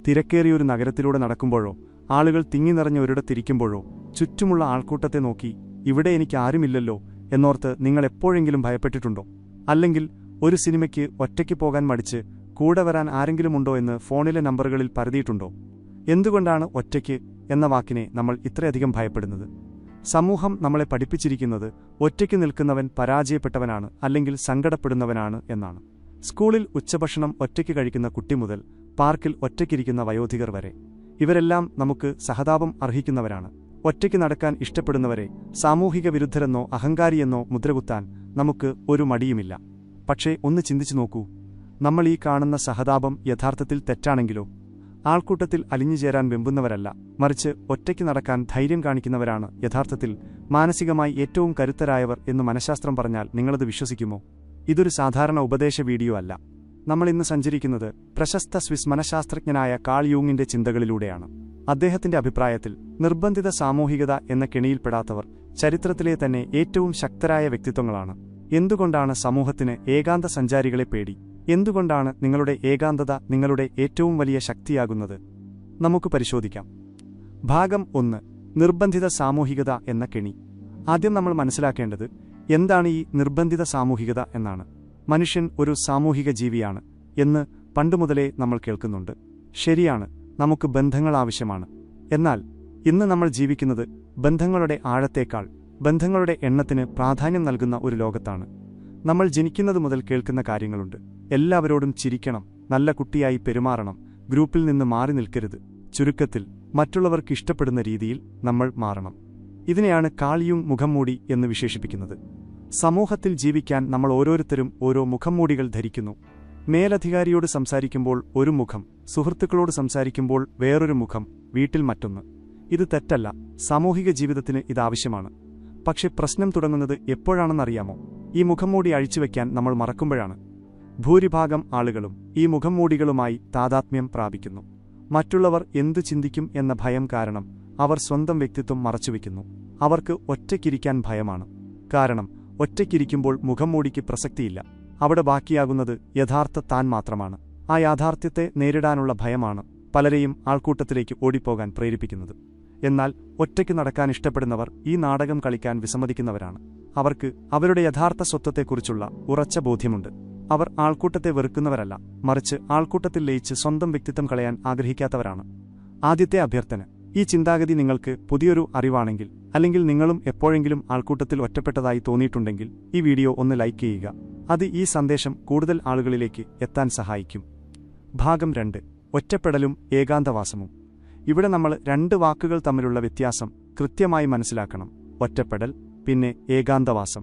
തിരക്കേറിയൊരു നഗരത്തിലൂടെ നടക്കുമ്പോഴോ ആളുകൾ തിങ്ങി നിറഞ്ഞ ഒരിടത്തിരിക്കുമ്പോഴോ ചുറ്റുമുള്ള ആൾക്കൂട്ടത്തെ നോക്കി ഇവിടെ എനിക്ക് ആരുമില്ലല്ലോ എന്നോർത്ത് നിങ്ങൾ എപ്പോഴെങ്കിലും ഭയപ്പെട്ടിട്ടുണ്ടോ? അല്ലെങ്കിൽ ഒരു സിനിമയ്ക്ക് ഒറ്റയ്ക്ക് പോകാൻ മടിച്ച് കൂടെ വരാൻ ആരെങ്കിലുമുണ്ടോ എന്ന് ഫോണിലെ നമ്പറുകളിൽ പരതിയിട്ടുണ്ടോ? എന്തുകൊണ്ടാണ് ഒറ്റയ്ക്ക് എന്ന വാക്കിനെ നമ്മൾ ഇത്രയധികം ഭയപ്പെടുന്നത്? സമൂഹം നമ്മളെ പഠിപ്പിച്ചിരിക്കുന്നത് ഒറ്റയ്ക്ക് നിൽക്കുന്നവൻ പരാജയപ്പെട്ടവനാണ്, അല്ലെങ്കിൽ സങ്കടപ്പെടുന്നവനാണ് എന്നാണ്. സ്കൂളിൽ ഉച്ചഭക്ഷണം ഒറ്റയ്ക്ക് കഴിക്കുന്ന കുട്ടി മുതൽ പാർക്കിൽ ഒറ്റയ്ക്കിരിക്കുന്ന വയോധികർ വരെ ഇവരെല്ലാം നമുക്ക് സഹതാപം അർഹിക്കുന്നവരാണ്. ഒറ്റയ്ക്ക് നടക്കാൻ ഇഷ്ടപ്പെടുന്നവരെ സാമൂഹിക വിരുദ്ധരെന്നോ അഹങ്കാരിയെന്നോ മുദ്രകുത്താൻ നമുക്ക് ഒരു മടിയുമില്ല. പക്ഷേ ഒന്ന് ചിന്തിച്ചു നോക്കൂ, നമ്മൾ ഈ കാണുന്ന സഹതാപം യഥാർത്ഥത്തിൽ തെറ്റാണെങ്കിലോ? ആൾക്കൂട്ടത്തിൽ അലിഞ്ഞുചേരാൻ വെമ്പുന്നവരല്ല, മറിച്ച് ഒറ്റയ്ക്ക് നടക്കാൻ ധൈര്യം കാണിക്കുന്നവരാണ് യഥാർത്ഥത്തിൽ മാനസികമായി ഏറ്റവും കരുത്തരായവർ എന്ന് മനഃശാസ്ത്രം പറഞ്ഞാൽ നിങ്ങളത് വിശ്വസിക്കുമോ? ഇതൊരു സാധാരണ ഉപദേശ വീഡിയോ അല്ല. നമ്മളിന്ന് സഞ്ചരിക്കുന്നത് പ്രശസ്ത സ്വിസ് മനഃശാസ്ത്രജ്ഞനായ കാൾ യൂങ്ങിന്റെ ചിന്തകളിലൂടെയാണ്. അദ്ദേഹത്തിന്റെ അഭിപ്രായത്തിൽ നിർബന്ധിത സാമൂഹികത എന്ന കെണിയിൽപ്പെടാത്തവർ ചരിത്രത്തിലെ തന്നെ ഏറ്റവും ശക്തരായ വ്യക്തിത്വങ്ങളാണ്. എന്തുകൊണ്ടാണ് സമൂഹത്തിന് ഏകാന്ത സഞ്ചാരികളെ പേടി? എന്തുകൊണ്ടാണ് നിങ്ങളുടെ ഏകാന്തത നിങ്ങളുടെ ഏറ്റവും വലിയ ശക്തിയാകുന്നത്? നമുക്ക് പരിശോധിക്കാം. ഭാഗം 1. നിർബന്ധിത സാമൂഹികത എന്ന കെണി. ആദ്യം നമ്മൾ മനസ്സിലാക്കേണ്ടത് എന്താണ് ഈ നിർബന്ധിത സാമൂഹികത എന്നാണ്. മനുഷ്യൻ ഒരു സാമൂഹിക ജീവിയാണ് എന്ന് പണ്ടുമുതലേ നമ്മൾ കേൾക്കുന്നുണ്ട്. ശരിയാണ്, നമുക്ക് ബന്ധങ്ങൾ ആവശ്യമാണ്. എന്നാൽ ഇന്ന് നമ്മൾ ജീവിക്കുന്നത് ബന്ധങ്ങളുടെ ആഴത്തേക്കാൾ ബന്ധങ്ങളുടെ എണ്ണത്തിന് പ്രാധാന്യം നൽകുന്ന ഒരു ലോകത്താണ്. നമ്മൾ ജനിക്കുന്നത് മുതൽ കേൾക്കുന്ന കാര്യങ്ങളുണ്ട്. എല്ലാവരോടും ചിരിക്കണം, നല്ല കുട്ടിയായി പെരുമാറണം, ഗ്രൂപ്പിൽ നിന്ന് മാറി നിൽക്കരുത്. ചുരുക്കത്തിൽ മറ്റുള്ളവർക്ക് ഇഷ്ടപ്പെടുന്ന രീതിയിൽ നമ്മൾ മാറണം. ഇതിനെയാണ് കാൾ യൂങ് മുഖംമൂടി എന്ന് വിശേഷിപ്പിക്കുന്നത്. സമൂഹത്തിൽ ജീവിക്കാൻ നമ്മൾ ഓരോരുത്തരും ഓരോ മുഖംമൂടികൾ ധരിക്കുന്നു. മേലധികാരിയോട് സംസാരിക്കുമ്പോൾ ഒരു മുഖം, സുഹൃത്തുക്കളോട് സംസാരിക്കുമ്പോൾ വേറൊരു മുഖം, വീട്ടിൽ മറ്റൊന്ന്. ഇത് തെറ്റല്ല, സാമൂഹിക ജീവിതത്തിന് ഇതാവശ്യമാണ്. പക്ഷെ പ്രശ്നം തുടങ്ങുന്നത് എപ്പോഴാണെന്നറിയാമോ? ഈ മുഖംമൂടി അഴിച്ചുവെക്കാൻ നമ്മൾ മറക്കുമ്പോഴാണ്. ഭൂരിഭാഗം ആളുകളും ഈ മുഖംമൂടികളുമായി താതാത്മ്യം പ്രാപിക്കുന്നു. മറ്റുള്ളവർ എന്തു ചിന്തിക്കും എന്ന ഭയം കാരണം അവർ സ്വന്തം വ്യക്തിത്വം മറച്ചുവെക്കുന്നു. അവർക്ക് ഒറ്റയ്ക്കിരിക്കാൻ ഭയമാണ്. കാരണം ഒറ്റയ്ക്കിരിക്കുമ്പോൾ മുഖംമൂടിക്ക് പ്രസക്തിയില്ല. അവിടെ ബാക്കിയാകുന്നത് യഥാർത്ഥ താൻ മാത്രമാണ്. ആ യാഥാർത്ഥ്യത്തെ നേരിടാനുള്ള ഭയമാണ് പലരെയും ആൾക്കൂട്ടത്തിലേക്ക് ഓടിപ്പോകാൻ പ്രേരിപ്പിക്കുന്നത്. എന്നാൽ ഒറ്റയ്ക്ക് നടക്കാൻ ഇഷ്ടപ്പെടുന്നവർ ഈ നാടകം കളിക്കാൻ വിസമ്മതിക്കുന്നവരാണ്. അവർക്ക് അവരുടെ യഥാർത്ഥ സ്വത്വത്തെക്കുറിച്ചുള്ള ഉറച്ച ബോധ്യമുണ്ട്. അവർ ആൾക്കൂട്ടത്തെ വെറുക്കുന്നവരല്ല, മറിച്ച് ആൾക്കൂട്ടത്തിൽ ലയിച്ച് സ്വന്തം വ്യക്തിത്വം കളയാൻ ആഗ്രഹിക്കാത്തവരാണ്. ആദ്യത്തെ അഭ്യർത്ഥന: ഈ ചിന്താഗതി നിങ്ങൾക്ക് പുതിയൊരു അറിവാണെങ്കിൽ, അല്ലെങ്കിൽ നിങ്ങളും എപ്പോഴെങ്കിലും ആൾക്കൂട്ടത്തിൽ ഒറ്റപ്പെട്ടതായി തോന്നിയിട്ടുണ്ടെങ്കിൽ ഈ വീഡിയോ ഒന്ന് ലൈക്ക് ചെയ്യുക. അത് ഈ സന്ദേശം കൂടുതൽ ആളുകളിലേക്ക് എത്താൻ സഹായിക്കും. ഭാഗം 2. ഒറ്റപ്പെടലും ഏകാന്തവാസവും. ഇവിടെ നമ്മൾ 2 വാക്കുകൾ തമ്മിലുള്ള വ്യത്യാസം കൃത്യമായി മനസ്സിലാക്കണം. ഒറ്റപ്പെടൽ, പിന്നെ ഏകാന്തവാസം.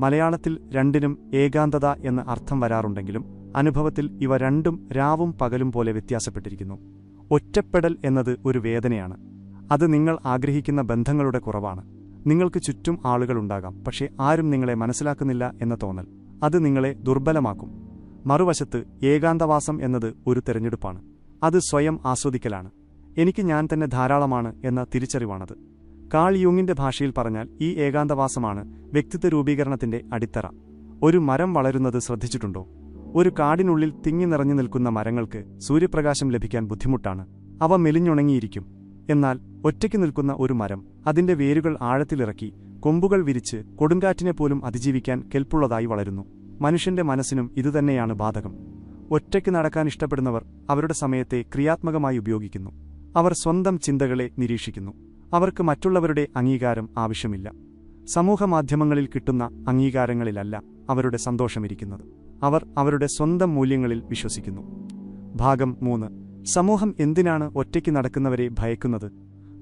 മലയാളത്തിൽ രണ്ടിനും ഏകാന്തത എന്ന അർത്ഥം വരാറുണ്ടെങ്കിലും അനുഭവത്തിൽ ഇവ രണ്ടും രാവും പകലും പോലെ വ്യത്യാസപ്പെട്ടിരിക്കുന്നു. ഒറ്റപ്പെടൽ എന്നത് ഒരു വേദനയാണ്. അത് നിങ്ങൾ ആഗ്രഹിക്കുന്ന ബന്ധങ്ങളുടെ കുറവാണ്. നിങ്ങൾക്ക് ചുറ്റും ആളുകളുണ്ടാകാം, പക്ഷേ ആരും നിങ്ങളെ മനസ്സിലാക്കുന്നില്ല എന്ന തോന്നൽ. അത് നിങ്ങളെ ദുർബലമാക്കും. മറുവശത്ത് ഏകാന്തവാസം എന്നത് ഒരു തെരഞ്ഞെടുപ്പാണ്. അത് സ്വയം ആസ്വദിക്കലാണ്. എനിക്ക് ഞാൻ തന്നെ ധാരാളമാണ് എന്ന തിരിച്ചറിവാണത്. കാൾ യൂങ്ങിന്റെ ഭാഷയിൽ പറഞ്ഞാൽ ഈ ഏകാന്തവാസമാണ് വ്യക്തിത്വ രൂപീകരണത്തിന്റെ അടിത്തറ. ഒരു മരം വളരുന്നത് ശ്രദ്ധിച്ചിട്ടുണ്ടോ? ഒരു കാടിനുള്ളിൽ തിങ്ങി നിറഞ്ഞു നിൽക്കുന്ന മരങ്ങൾക്ക് സൂര്യപ്രകാശം ലഭിക്കാൻ ബുദ്ധിമുട്ടാണ്. അവ മെലിഞ്ഞുണങ്ങിയിരിക്കും. എന്നാൽ ഒറ്റയ്ക്ക് നിൽക്കുന്ന ഒരു മരം അതിന്റെ വേരുകൾ ആഴത്തിലിറക്കി കൊമ്പുകൾ വിരിച്ച് കൊടുങ്കാറ്റിനെ പോലും അതിജീവിക്കാൻ കെൽപ്പുള്ളതായി വളരുന്നു. മനുഷ്യന്റെ മനസ്സിനും ഇതുതന്നെയാണ് ബാധകം. ഒറ്റയ്ക്ക് നടക്കാൻ ഇഷ്ടപ്പെടുന്നവർ അവരുടെ സമയത്തെ ക്രിയാത്മകമായി ഉപയോഗിക്കുന്നു. അവർ സ്വന്തം ചിന്തകളെ നിരീക്ഷിക്കുന്നു. അവർക്ക് മറ്റുള്ളവരുടെ അംഗീകാരം ആവശ്യമില്ല. സമൂഹമാധ്യമങ്ങളിൽ കിട്ടുന്ന അംഗീകാരങ്ങളിലല്ല അവരുടെ സന്തോഷമിരിക്കുന്നത്. അവർ അവരുടെ സ്വന്തം മൂല്യങ്ങളിൽ വിശ്വസിക്കുന്നു. ഭാഗം 3. സമൂഹം എന്തിനാണ് ഒറ്റയ്ക്ക് നടക്കുന്നവരെ ഭയക്കുന്നത്?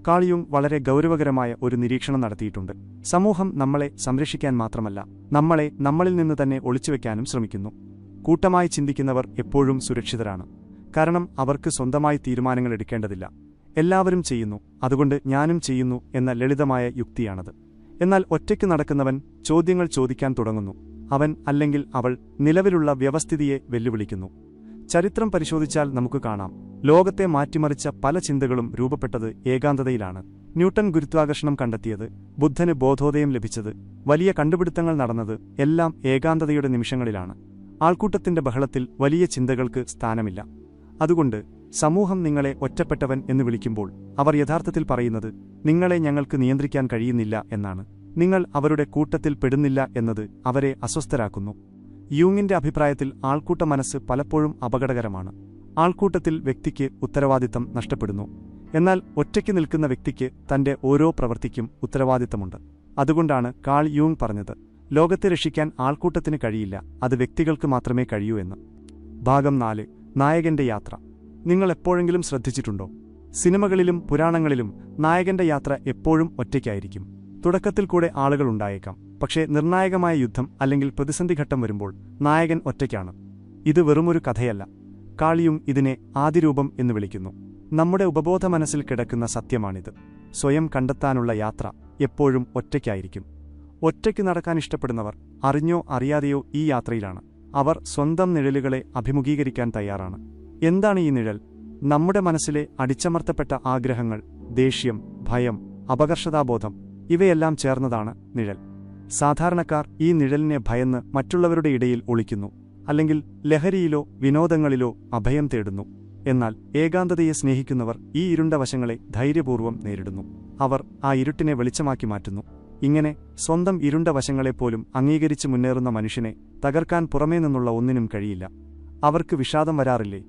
കാൾ യൂങ് വളരെ ഗൗരവകരമായ ഒരു നിരീക്ഷണം നടത്തിയിട്ടുണ്ട്. സമൂഹം നമ്മളെ സംരക്ഷിക്കാൻ മാത്രമല്ല, നമ്മളെ നമ്മളിൽ നിന്ന് തന്നെ ഒളിച്ചുവെക്കാനും ശ്രമിക്കുന്നു. കൂട്ടമായി ചിന്തിക്കുന്നവർ എപ്പോഴും സുരക്ഷിതരാണ്. കാരണം അവർക്ക് സ്വന്തമായി തീരുമാനങ്ങൾ എടുക്കേണ്ടതില്ല. എല്ലാവരും ചെയ്യുന്നു, അതുകൊണ്ട് ഞാനും ചെയ്യുന്നു എന്ന ലളിതമായ യുക്തിയാണത്. എന്നാൽ ഒറ്റയ്ക്ക് നടക്കുന്നവൻ ചോദ്യങ്ങൾ ചോദിക്കാൻ തുടങ്ങുന്നു. അവൻ അല്ലെങ്കിൽ അവൾ നിലവിലുള്ള വ്യവസ്ഥിതിയെ വെല്ലുവിളിക്കുന്നു. ചരിത്രം പരിശോധിച്ചാൽ നമുക്ക് കാണാം, ലോകത്തെ മാറ്റിമറിച്ച പല ചിന്തകളും രൂപപ്പെട്ടത് ഏകാന്തതയിലാണ്. ന്യൂട്ടൺ ഗുരുത്വാകർഷണം കണ്ടെത്തിയത്, ബുദ്ധന് ബോധോദയം ലഭിച്ചത്, വലിയ കണ്ടുപിടുത്തങ്ങൾ നടന്നത് എല്ലാം ഏകാന്തതയുടെ നിമിഷങ്ങളിലാണ്. ആൾക്കൂട്ടത്തിന്റെ ബഹളത്തിൽ വലിയ ചിന്തകൾക്ക് സ്ഥാനമില്ല. അതുകൊണ്ട് സമൂഹം നിങ്ങളെ ഒറ്റപ്പെട്ടവൻ എന്ന് വിളിക്കുമ്പോൾ അവർ യഥാർത്ഥത്തിൽ പറയുന്നത് നിങ്ങളെ ഞങ്ങൾക്ക് നിയന്ത്രിക്കാൻ കഴിയുന്നില്ല എന്നാണ്. നിങ്ങൾ അവരുടെ കൂട്ടത്തിൽ പെടുന്നില്ല എന്നത് അവരെ അസ്വസ്ഥരാക്കുന്നു. യൂങ്ങിന്റെ അഭിപ്രായത്തിൽ ആൾക്കൂട്ട മനസ്സ് പലപ്പോഴും അപകടകരമാണ്. ആൾക്കൂട്ടത്തിൽ വ്യക്തിക്ക് ഉത്തരവാദിത്തം നഷ്ടപ്പെടുന്നു. എന്നാൽ ഒറ്റയ്ക്ക് നിൽക്കുന്ന വ്യക്തിക്ക് തന്റെ ഓരോ പ്രവൃത്തിക്കും ഉത്തരവാദിത്തമുണ്ട്. അതുകൊണ്ടാണ് കാൾ യൂങ് പറഞ്ഞത്, ലോകത്തെ രക്ഷിക്കാൻ ആൾക്കൂട്ടത്തിന് കഴിയില്ല, അത് വ്യക്തികൾക്ക് മാത്രമേ കഴിയൂ എന്ന്. ഭാഗം 4. നായകന്റെ യാത്ര. നിങ്ങൾ എപ്പോഴെങ്കിലും ശ്രദ്ധിച്ചിട്ടുണ്ടോ? സിനിമകളിലും പുരാണങ്ങളിലും നായകന്റെ യാത്ര എപ്പോഴും ഒറ്റയ്ക്കായിരിക്കും. തുടക്കത്തിൽ കൂടെ ആളുകളുണ്ടായേക്കാം, പക്ഷേ നിർണായകമായ യുദ്ധം അല്ലെങ്കിൽ പ്രതിസന്ധിഘട്ടം വരുമ്പോൾ നായകൻ ഒറ്റയ്ക്കാണ്. ഇത് വെറുമൊരു കഥയല്ല. കാൾ യൂങ് ഇതിനെ ആദിരൂപം എന്ന് വിളിക്കുന്നു. നമ്മുടെ ഉപബോധ മനസ്സിൽ കിടക്കുന്ന സത്യമാണിത്. സ്വയം കണ്ടെത്താനുള്ള യാത്ര എപ്പോഴും ഒറ്റയ്ക്കായിരിക്കും. ഒറ്റയ്ക്ക് നടക്കാൻ ഇഷ്ടപ്പെടുന്നവർ അറിഞ്ഞോ അറിയാതെയോ ഈ യാത്രയിലാണ്. അവർ സ്വന്തം നിഴലുകളെ അഭിമുഖീകരിക്കാൻ തയ്യാറാണ്. എന്താണ് ഈ നിഴൽ? നമ്മുടെ മനസ്സിലെ അടിച്ചമർത്തപ്പെട്ട ആഗ്രഹങ്ങൾ, ദേഷ്യം, ഭയം, അപകർഷതാബോധം ഇവയെല്ലാം ചേർന്നതാണ് നിഴൽ. സാധാരണക്കാർ ഈ നിഴലിനെ ഭയന്ന് മറ്റുള്ളവരുടെ ഇടയിൽ ഒളിക്കുന്നു, അല്ലെങ്കിൽ ലഹരിയിലോ വിനോദങ്ങളിലോ അഭയം തേടുന്നു. എന്നാൽ ഏകാന്തതയെ സ്നേഹിക്കുന്നവർ ഈ ഇരുണ്ട വശങ്ങളെ ധൈര്യപൂർവ്വം നേരിടുന്നു. അവർ ആ ഇരുട്ടിനെ വെളിച്ചമാക്കി മാറ്റുന്നു. ഇങ്ങനെ സ്വന്തം ഇരുണ്ട വശങ്ങളെപ്പോലും അംഗീകരിച്ച് മുന്നേറുന്ന മനുഷ്യനെ തകർക്കാൻ പുറമേ നിന്നുള്ള ഒന്നിനും കഴിയില്ല. അവർക്ക് വിഷാദം വരാറില്ലേ?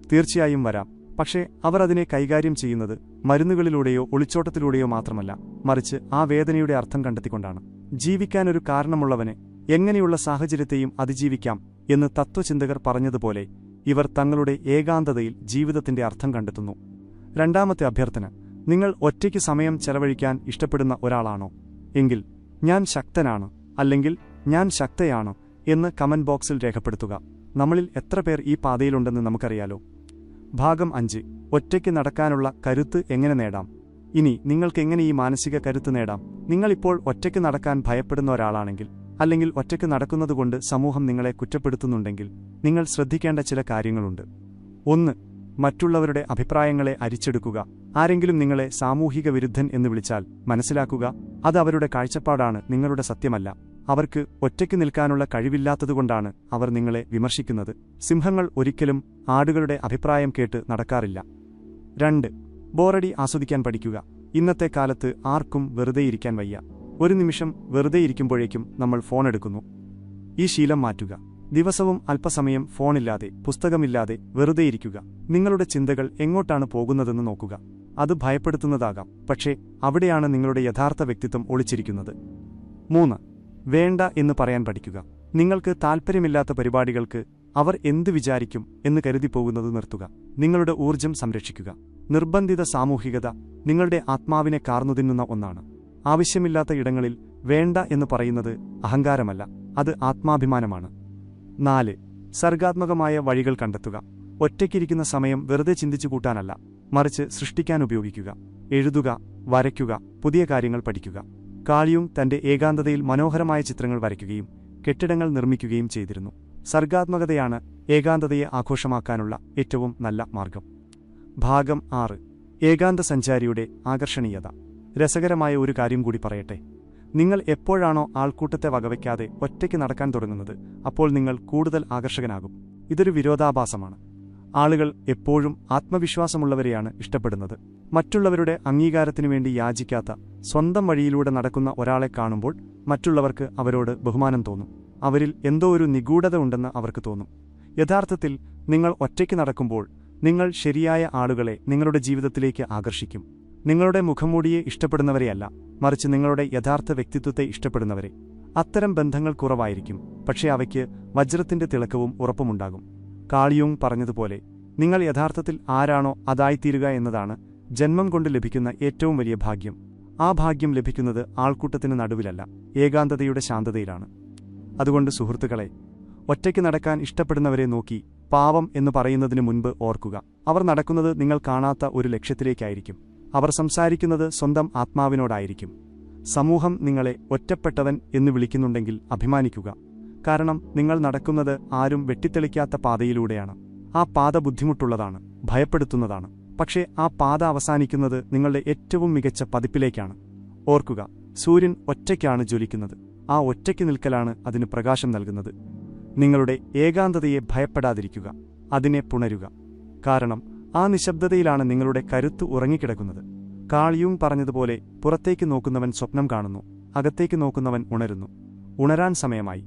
തീർച്ചയായും വരാം. പക്ഷേ അവർ അതിനെ കൈകാര്യം ചെയ്യുന്നത് മരുന്നുകളിലൂടെയോ ഒളിച്ചോട്ടത്തിലൂടെയോ മാത്രമല്ല, മറിച്ച് ആ വേദനയുടെ അർത്ഥം കണ്ടെത്തിക്കൊണ്ടാണ്. ജീവിക്കാനൊരു കാരണമുള്ളവനെ എങ്ങനെയുള്ള സാഹചര്യത്തെയും അതിജീവിക്കാം എന്ന് തത്വചിന്തകർ പറഞ്ഞതുപോലെ ഇവർ തങ്ങളുടെ ഏകാന്തതയിൽ ജീവിതത്തിന്റെ അർത്ഥം കണ്ടെത്തുന്നു. രണ്ടാമത്തെ അഭ്യർത്ഥന: നിങ്ങൾ ഒറ്റയ്ക്ക് സമയം ചെലവഴിക്കാൻ ഇഷ്ടപ്പെടുന്ന ഒരാളാണോ? എങ്കിൽ ഞാൻ ശക്തനാണ് അല്ലെങ്കിൽ ഞാൻ ശക്തയാണ് എന്ന് കമന്റ് ബോക്സിൽ രേഖപ്പെടുത്തുക. നമ്മളിൽ എത്ര പേർ ഈ പാതയിലുണ്ടെന്ന് നമുക്കറിയാലോ. ഭാഗം 5. ഒറ്റയ്ക്ക് നടക്കാനുള്ള കരുത്ത് എങ്ങനെ നേടാം? ഇനി നിങ്ങൾക്കെങ്ങനെ ഈ മാനസിക കരുത്ത് നേടാം? നിങ്ങളിപ്പോൾ ഒറ്റയ്ക്ക് നടക്കാൻ ഭയപ്പെടുന്ന ഒരാളാണെങ്കിൽ, അല്ലെങ്കിൽ ഒറ്റയ്ക്ക് നടക്കുന്നതുകൊണ്ട് സമൂഹം നിങ്ങളെ കുറ്റപ്പെടുത്തുന്നുണ്ടെങ്കിൽ, നിങ്ങൾ ശ്രദ്ധിക്കേണ്ട ചില കാര്യങ്ങളുണ്ട്. 1. മറ്റുള്ളവരുടെ അഭിപ്രായങ്ങളെ അരിച്ചെടുക്കുക. ആരെങ്കിലും നിങ്ങളെ സാമൂഹിക വിരുദ്ധൻ എന്ന് വിളിച്ചാൽ മനസ്സിലാക്കുക, അത് അവരുടെ കാഴ്ചപ്പാടാണ്, നിങ്ങളുടെ സത്യമല്ല. അവർക്ക് ഒറ്റയ്ക്ക് നിൽക്കാനുള്ള കഴിവില്ലാത്തതുകൊണ്ടാണ് അവർ നിങ്ങളെ വിമർശിക്കുന്നത്. സിംഹങ്ങൾ ഒരിക്കലും ആടുകളുടെ അഭിപ്രായം കേട്ട് നടക്കാറില്ല. 2. ബോറടി ആസ്വദിക്കാൻ പഠിക്കുക. ഇന്നത്തെ കാലത്ത് ആർക്കും വെറുതെയിരിക്കാൻ വയ്യ. ഒരു നിമിഷം വെറുതെയിരിക്കുമ്പോഴേക്കും നമ്മൾ ഫോൺ എടുക്കുന്നു. ഈ ശീലം മാറ്റുക. ദിവസവും അല്പസമയം ഫോണില്ലാതെ, പുസ്തകമില്ലാതെ വെറുതെയിരിക്കുക. നിങ്ങളുടെ ചിന്തകൾ എങ്ങോട്ടാണ് പോകുന്നതെന്ന് നോക്കുക. അത് ഭയപ്പെടുത്തുന്നതാകാം, പക്ഷേ അവിടെയാണ് നിങ്ങളുടെ യഥാർത്ഥ വ്യക്തിത്വം ഒളിച്ചിരിക്കുന്നത്. 3. വേണ്ട എന്ന് പറയാൻ പഠിക്കുക. നിങ്ങൾക്ക് താൽപ്പര്യമില്ലാത്ത പരിപാടികൾക്ക് അവർ എന്ത് വിചാരിക്കും എന്ന് കരുതിപ്പോകുന്നത് നിർത്തുക. നിങ്ങളുടെ ഊർജ്ജം സംരക്ഷിക്കുക. നിർബന്ധിത സാമൂഹികത നിങ്ങളുടെ ആത്മാവിനെ കാർന്നുതിന്നുന്ന ഒന്നാണ്. ആവശ്യമില്ലാത്ത ഇടങ്ങളിൽ വേണ്ട എന്ന് പറയുന്നത് അഹങ്കാരമല്ല, അത് ആത്മാഭിമാനമാണ്. 4. സർഗാത്മകമായ വഴികൾ കണ്ടെത്തുക. ഒറ്റയ്ക്കിരിക്കുന്ന സമയം വെറുതെ ചിന്തിച്ചു കൂട്ടാനല്ല, മറിച്ച് സൃഷ്ടിക്കാൻ ഉപയോഗിക്കുക. എഴുതുക, വരയ്ക്കുക, പുതിയ കാര്യങ്ങൾ പഠിക്കുക. കാൾ യൂങ് തന്റെ ഏകാന്തതയിൽ മനോഹരമായ ചിത്രങ്ങൾ വരയ്ക്കുകയും കെട്ടിടങ്ങൾ നിർമ്മിക്കുകയും ചെയ്തിരുന്നു. സർഗാത്മകതയാണ് ഏകാന്തതയെ ആഘോഷമാക്കാനുള്ള ഏറ്റവും നല്ല മാർഗം. ഭാഗം 6. ഏകാന്ത സഞ്ചാരിയുടെ ആകർഷണീയത. രസകരമായ ഒരു കാര്യം കൂടി പറയട്ടെ. നിങ്ങൾ എപ്പോഴാണോ ആൾക്കൂട്ടത്തെ വകവയ്ക്കാതെ ഒറ്റയ്ക്ക് നടക്കാൻ തുടങ്ങുന്നത്, അപ്പോൾ നിങ്ങൾ കൂടുതൽ ആകർഷകനാകും. ഇതൊരു വിരോധാഭാസമാണ്. ആളുകൾ എപ്പോഴും ആത്മവിശ്വാസമുള്ളവരെയാണ് ഇഷ്ടപ്പെടുന്നത്. മറ്റുള്ളവരുടെ അംഗീകാരത്തിനു വേണ്ടി യാചിക്കാത്ത, സ്വന്തം വഴിയിലൂടെ നടക്കുന്ന ഒരാളെ കാണുമ്പോൾ മറ്റുള്ളവർക്ക് അവരോട് ബഹുമാനം തോന്നും. അവരിൽ എന്തോ ഒരു നിഗൂഢത ഉണ്ടെന്ന് അവർക്ക് തോന്നും. യഥാർത്ഥത്തിൽ നിങ്ങൾ ഒറ്റയ്ക്ക് നടക്കുമ്പോൾ നിങ്ങൾ ശരിയായ ആളുകളെ നിങ്ങളുടെ ജീവിതത്തിലേക്ക് ആകർഷിക്കും. നിങ്ങളുടെ മുഖംമൂടിയെ ഇഷ്ടപ്പെടുന്നവരെയല്ല, മറിച്ച് നിങ്ങളുടെ യഥാർത്ഥ വ്യക്തിത്വത്തെ ഇഷ്ടപ്പെടുന്നവരെ. അത്തരം ബന്ധങ്ങൾ കുറവായിരിക്കും, പക്ഷേ അവയ്ക്ക് വജ്രത്തിന്റെ തിളക്കവും ഉറപ്പുമുണ്ടാകും. കാൾ യൂങ് പറഞ്ഞതുപോലെ, നിങ്ങൾ യഥാർത്ഥത്തിൽ ആരാണോ അതായിത്തീരുക എന്നതാണ് ജന്മം കൊണ്ട് ലഭിക്കുന്ന ഏറ്റവും വലിയ ഭാഗ്യം. ആ ഭാഗ്യം ലഭിക്കുന്നത് ആൾക്കൂട്ടത്തിന് നടുവിലല്ല, ഏകാന്തതയുടെ ശാന്തതയിലാണ്. അതുകൊണ്ട് സുഹൃത്തുക്കളെ, ഒറ്റയ്ക്ക് നടക്കാൻ ഇഷ്ടപ്പെടുന്നവരെ നോക്കി പാവം എന്ന് പറയുന്നതിനു മുൻപ് ഓർക്കുക, അവർ നടക്കുന്നത് നിങ്ങൾ കാണാത്ത ഒരു ലക്ഷ്യത്തിലേക്കായിരിക്കും. അവർ സംസാരിക്കുന്നത് സ്വന്തം ആത്മാവിനോടായിരിക്കും. സമൂഹം നിങ്ങളെ ഒറ്റപ്പെട്ടവൻ എന്ന് വിളിക്കുന്നുണ്ടെങ്കിൽ അഭിമാനിക്കുക. കാരണം നിങ്ങൾ നടക്കുന്നത് ആരും വെട്ടിത്തെളിക്കാത്ത പാതയിലൂടെയാണ്. ആ പാത ബുദ്ധിമുട്ടുള്ളതാണ്, ഭയപ്പെടുത്തുന്നതാണ്. പക്ഷേ ആ പാത അവസാനിക്കുന്നത് നിങ്ങളുടെ ഏറ്റവും മികച്ച പതിപ്പിലേക്കാണ്. ഓർക്കുക, സൂര്യൻ ഒറ്റയ്ക്കാണ് ജ്വലിക്കുന്നത്. ആ ഒറ്റയ്ക്ക് നിൽക്കലാണ് അതിന് പ്രകാശം നൽകുന്നത്. നിങ്ങളുടെ ഏകാന്തതയെ ഭയപ്പെടാതിരിക്കുക, അതിനെ പുണരുക. കാരണം ആ നിശബ്ദതയിലാണ് നിങ്ങളുടെ കരുത്ത് ഉറങ്ങിക്കിടക്കുന്നത്. കാൾ യൂങ് പറഞ്ഞതുപോലെ പുറത്തേക്ക് നോക്കുന്നവൻ സ്വപ്നം കാണുന്നു, അകത്തേക്ക് നോക്കുന്നവൻ ഉണരുന്നു. ഉണരാൻ സമയമായി.